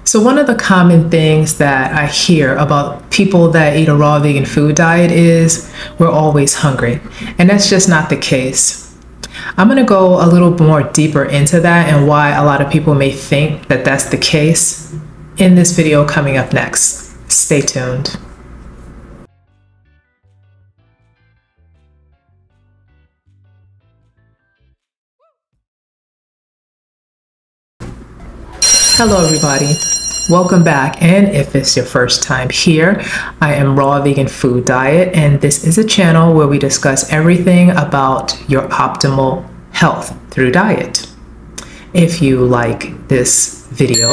So one of the common things that I hear about people that eat a raw vegan food diet is we're always hungry. And that's just not the case. I'm going to go a little more deeper into that and why a lot of people may think that that's the case in this video coming up next. Stay tuned. Hello everybody, welcome back, and if it's your first time here, I am Raw Vegan Food Diet, and this is a channel where we discuss everything about your optimal health through diet. If you like this video,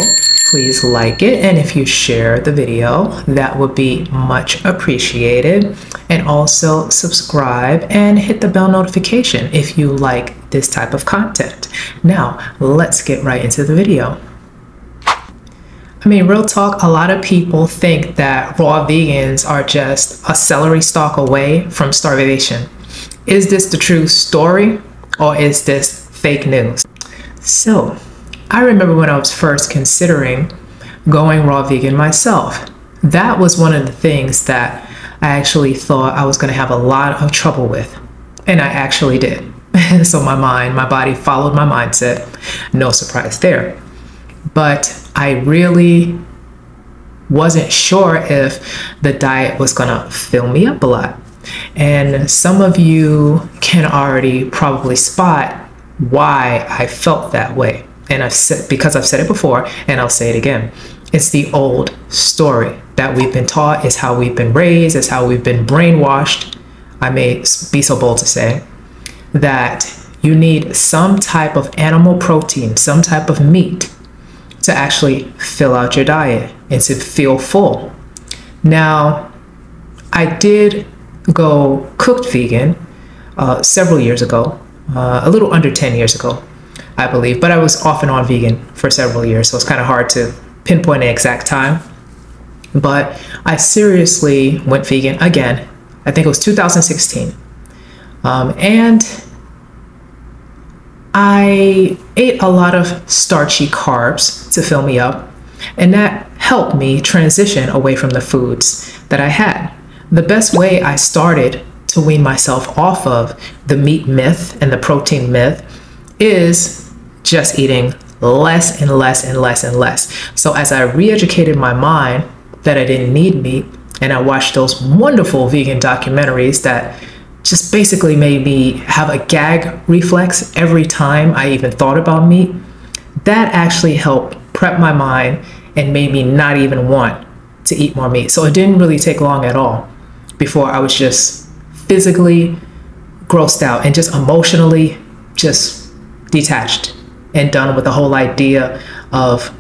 please like it, and if you share the video, that would be much appreciated. And also subscribe and hit the bell notification if you like this type of content. Now, let's get right into the video. I mean, real talk, a lot of people think that raw vegans are just a celery stalk away from starvation. Is this the true story, or is this fake news? So, I remember when I was first considering going raw vegan myself. That was one of the things that I actually thought I was going to have a lot of trouble with. And I actually did. So my body followed my mindset. No surprise there. But I really wasn't sure if the diet was gonna fill me up a lot. And some of you can already probably spot why I felt that way. And because I've said it before, and I'll say it again. It's the old story that we've been taught, is how we've been raised, is how we've been brainwashed. I may be so bold to say that you need some type of animal protein, some type of meat, to actually fill out your diet and to feel full. Now, I did go cooked vegan several years ago, a little under 10 years ago, I believe, but I was off and on vegan for several years, so it's kind of hard to pinpoint an exact time. But I seriously went vegan again. I think it was 2016. And I ate a lot of starchy carbs to fill me up, and that helped me transition away from the foods that I had. The best way I started to wean myself off of the meat myth and the protein myth is just eating less and less and less and less. So as I re-educated my mind that I didn't need meat, and I watched those wonderful vegan documentaries that just basically made me have a gag reflex every time I even thought about meat, that actually helped prep my mind and made me not even want to eat more meat. So it didn't really take long at all before I was just physically grossed out and just emotionally just detached and done with the whole idea of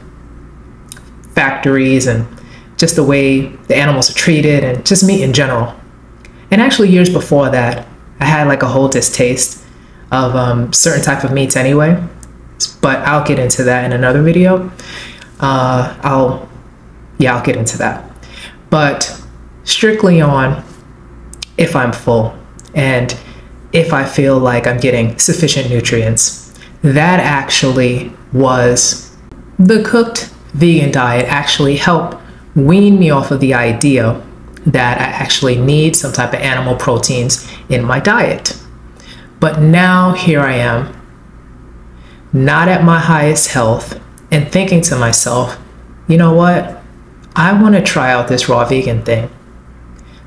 factories and just the way the animals are treated and just meat in general. And actually years before that, I had like a whole distaste of certain type of meats anyway, but I'll get into that in another video. I'll get into that. But strictly on if I'm full and if I feel like I'm getting sufficient nutrients, that actually was the cooked vegan diet actually helped wean me off of the idea that I actually need some type of animal proteins in my diet. But now here I am, not at my highest health, and thinking to myself, you know what? I want to try out this raw vegan thing.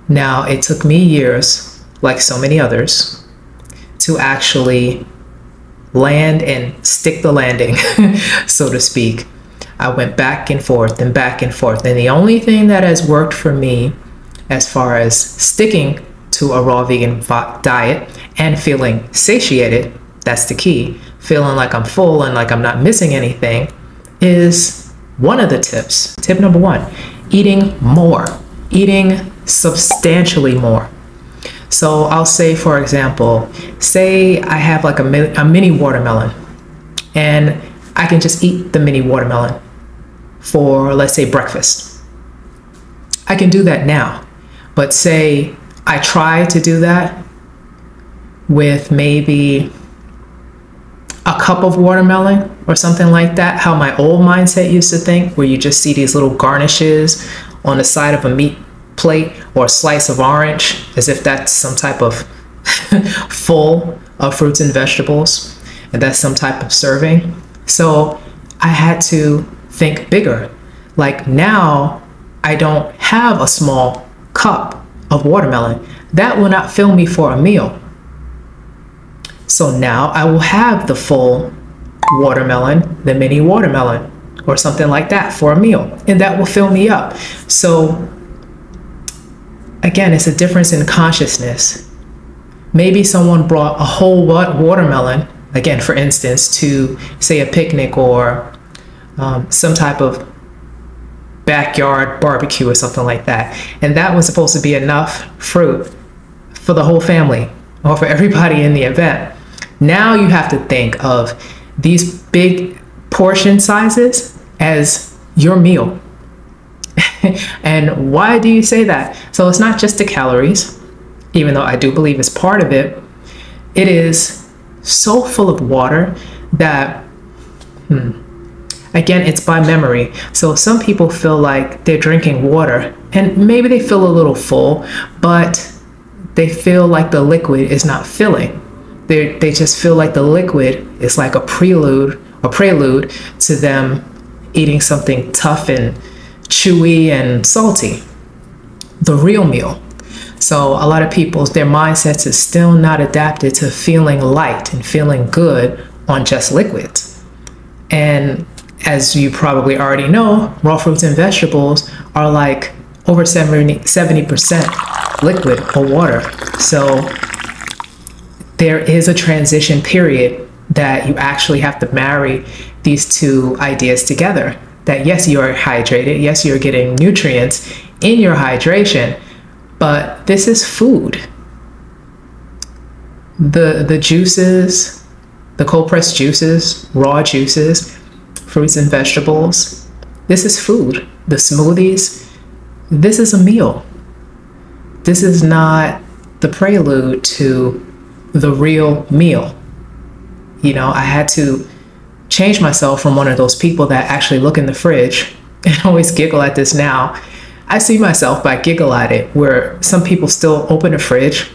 Now, it took me years, like so many others, to actually land and stick the landing, so to speak. I went back and forth and back and forth. And the only thing that has worked for me as far as sticking to a raw vegan diet and feeling satiated, that's the key, feeling like I'm full and like I'm not missing anything, is one of the tips. Tip number one, eating more, eating substantially more. So I'll say, for example, say I have like a mini watermelon, and I can just eat the mini watermelon for, let's say, breakfast. I can do that now. But say I try to do that with maybe a cup of watermelon or something like that, how my old mindset used to think, where you just see these little garnishes on the side of a meat plate or a slice of orange, as if that's some type of full of fruits and vegetables, and that's some type of serving. So I had to think bigger. Like now, I don't have a small cup of watermelon. That will not fill me for a meal. So now I will have the full watermelon, the mini watermelon, or something like that for a meal, and that will fill me up. So again, it's a difference in consciousness. Maybe someone brought a whole watermelon, again, for instance, to say a picnic or some type of backyard barbecue or something like that. And that was supposed to be enough fruit for the whole family or for everybody in the event. Now you have to think of these big portion sizes as your meal. And why do you say that? So it's not just the calories, even though I do believe it's part of it. It is so full of water that, again, it's by memory. So some people feel like they're drinking water and maybe they feel a little full, but they feel like the liquid is not filling. They just feel like the liquid is like a prelude to them eating something tough and chewy and salty, the real meal. So a lot of people's, their mindsets is still not adapted to feeling light and feeling good on just liquids. And as you probably already know, raw fruits and vegetables are like over 70% liquid or water. So there is a transition period that you actually have to marry these two ideas together. That yes, you are hydrated, yes, you're getting nutrients in your hydration, but this is food. The juices, the cold pressed juices, raw juices, fruits and vegetables, this is food. The smoothies, this is a meal. This is not the prelude to the real meal. You know, I had to change myself from one of those people that actually look in the fridge and always giggle at this now. I see myself, but I giggle at it, where some people still open the fridge,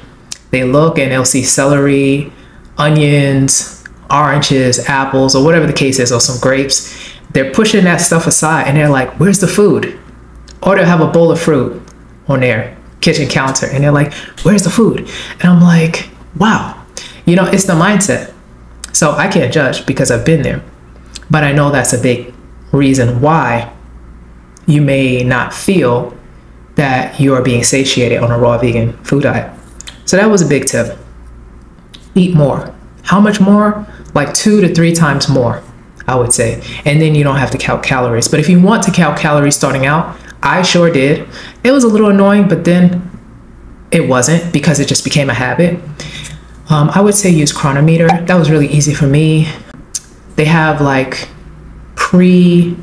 they look and they'll see celery, onions, oranges, apples, or whatever the case is, or some grapes. They're pushing that stuff aside and they're like, where's the food? Or they'll have a bowl of fruit on their kitchen counter and they're like, where's the food? And I'm like, wow, you know, it's the mindset. So I can't judge because I've been there, but I know that's a big reason why you may not feel that you are being satiated on a raw vegan food diet. So that was a big tip. Eat more. How much more? Like 2 to 3 times more, I would say. And then you don't have to count calories. But if you want to count calories starting out, I sure did. It was a little annoying, but then it wasn't, because it just became a habit. I would say use Chronometer. That was really easy for me. They have like pre-written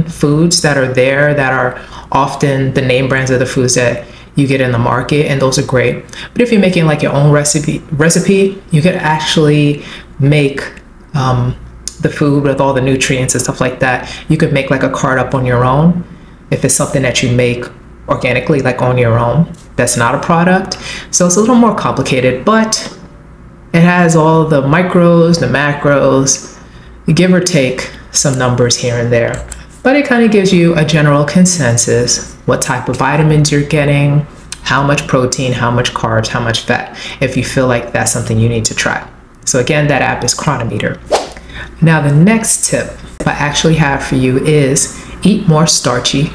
foods that are there that are often the name brands of the foods that you get in the market, and those are great. But if you're making like your own recipe, you could actually make the food with all the nutrients and stuff like that. You could make like a card up on your own if it's something that you make organically, like on your own. That's not a product. So it's a little more complicated, but it has all the micros, the macros, give or take some numbers here and there. But it kind of gives you a general consensus, what type of vitamins you're getting, how much protein, how much carbs, how much fat, if you feel like that's something you need to try. So again, that app is Chronometer. Now the next tip I actually have for you is eat more starchy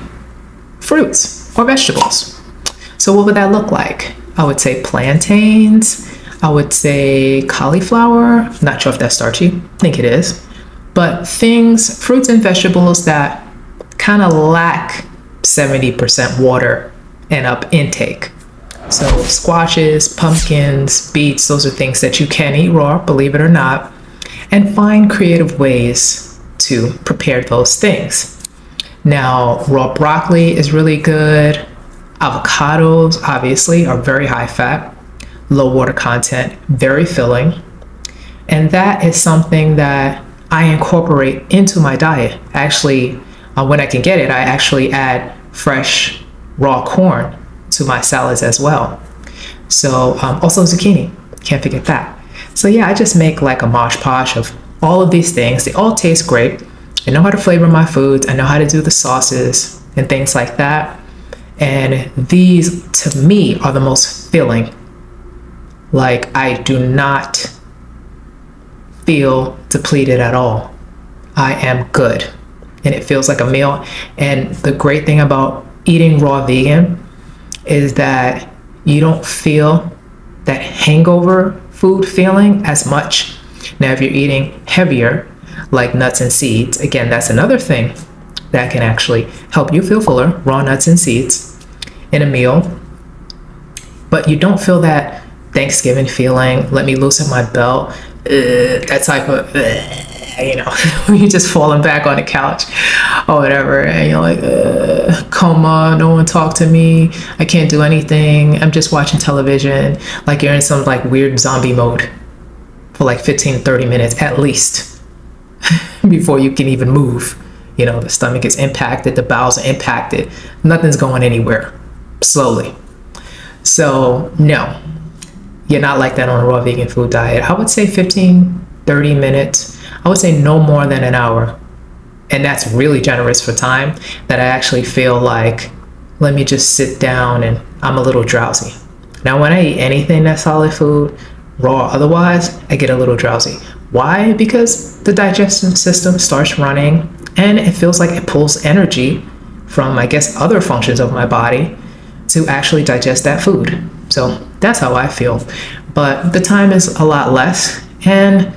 fruits or vegetables. So what would that look like? I would say plantains. I would say cauliflower. Not sure if that's starchy. I think it is. But things, fruits and vegetables that kind of lack 70% water and up intake. So squashes, pumpkins, beets, those are things that you can eat raw, believe it or not, and find creative ways to prepare those things. Now, raw broccoli is really good. Avocados, obviously, are very high fat, low water content, very filling. And that is something that I incorporate into my diet. Actually, when I can get it, I actually add fresh raw corn to my salads as well. So also zucchini, can't forget that. So yeah, I just make like a mosh posh of all of these things. They all taste great. I know how to flavor my foods. I know how to do the sauces and things like that. And these, to me, are the most filling. Like, I do not feel depleted at all. I am good. And it feels like a meal. And the great thing about eating raw vegan is that you don't feel that hangover food feeling as much. Now, if you're eating heavier, like nuts and seeds, again, that's another thing that can actually help you feel fuller, raw nuts and seeds in a meal. But you don't feel that Thanksgiving feeling, let me loosen my belt, that type of, you know, when you're just falling back on the couch or whatever, and you're like, coma, no one talk to me, I can't do anything, I'm just watching television, like you're in some like weird zombie mode for like 15-30 minutes at least before you can even move. You know, the stomach is impacted, the bowels are impacted, nothing's going anywhere slowly. So no, you're not like that on a raw vegan food diet. I would say 15-30 minutes. I would say no more than an hour. And that's really generous for time, that I actually feel like, let me just sit down and I'm a little drowsy. Now, when I eat anything that's solid food, raw otherwise, I get a little drowsy. Why? Because the digestive system starts running and it feels like it pulls energy from, I guess, other functions of my body to actually digest that food. So that's how I feel. But the time is a lot less, and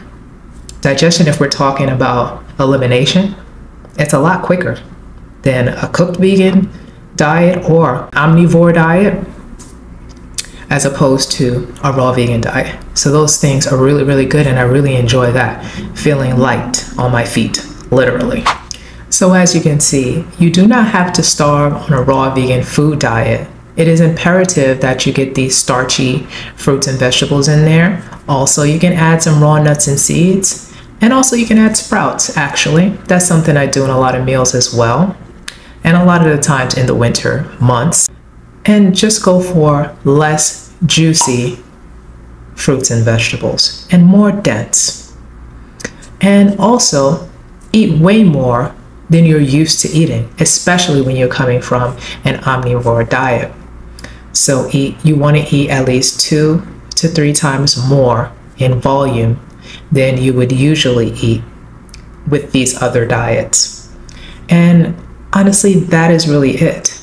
digestion, if we're talking about elimination, it's a lot quicker than a cooked vegan diet or omnivore diet, as opposed to a raw vegan diet. So those things are really, really good, and I really enjoy that, feeling light on my feet, literally. So as you can see, you do not have to starve on a raw vegan food diet. It is imperative that you get these starchy fruits and vegetables in there. Also, you can add some raw nuts and seeds, and also you can add sprouts, actually. That's something I do in a lot of meals as well, and a lot of the times in the winter months. And just go for less juicy fruits and vegetables and more dense. And also eat way more than you're used to eating, especially when you're coming from an omnivore diet. So you want to eat at least 2 to 3 times more in volume than you would usually eat with these other diets. And honestly, that is really it.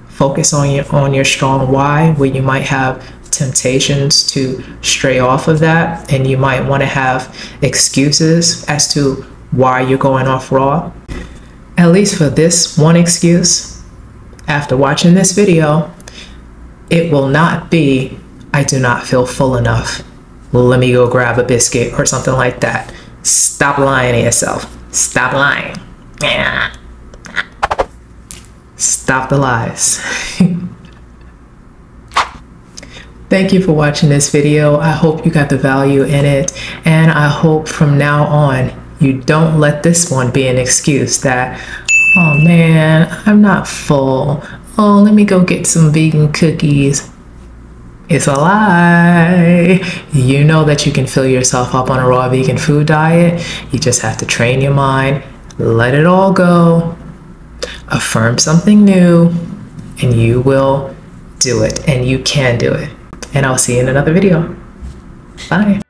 Focus on your strong why, where you might have temptations to stray off of that, and you might want to have excuses as to why you're going off raw. At least for this one excuse, after watching this video, it will not be, I do not feel full enough, let me go grab a biscuit or something like that. Stop lying to yourself. Stop lying. Stop the lies. Thank you for watching this video. I hope you got the value in it, and I hope from now on you don't let this one be an excuse that, oh man, I'm not full. Oh, let me go get some vegan cookies. It's a lie. You know that you can fill yourself up on a raw vegan food diet. You just have to train your mind, let it all go, affirm something new, and you will do it, and you can do it. And I'll see you in another video. Bye.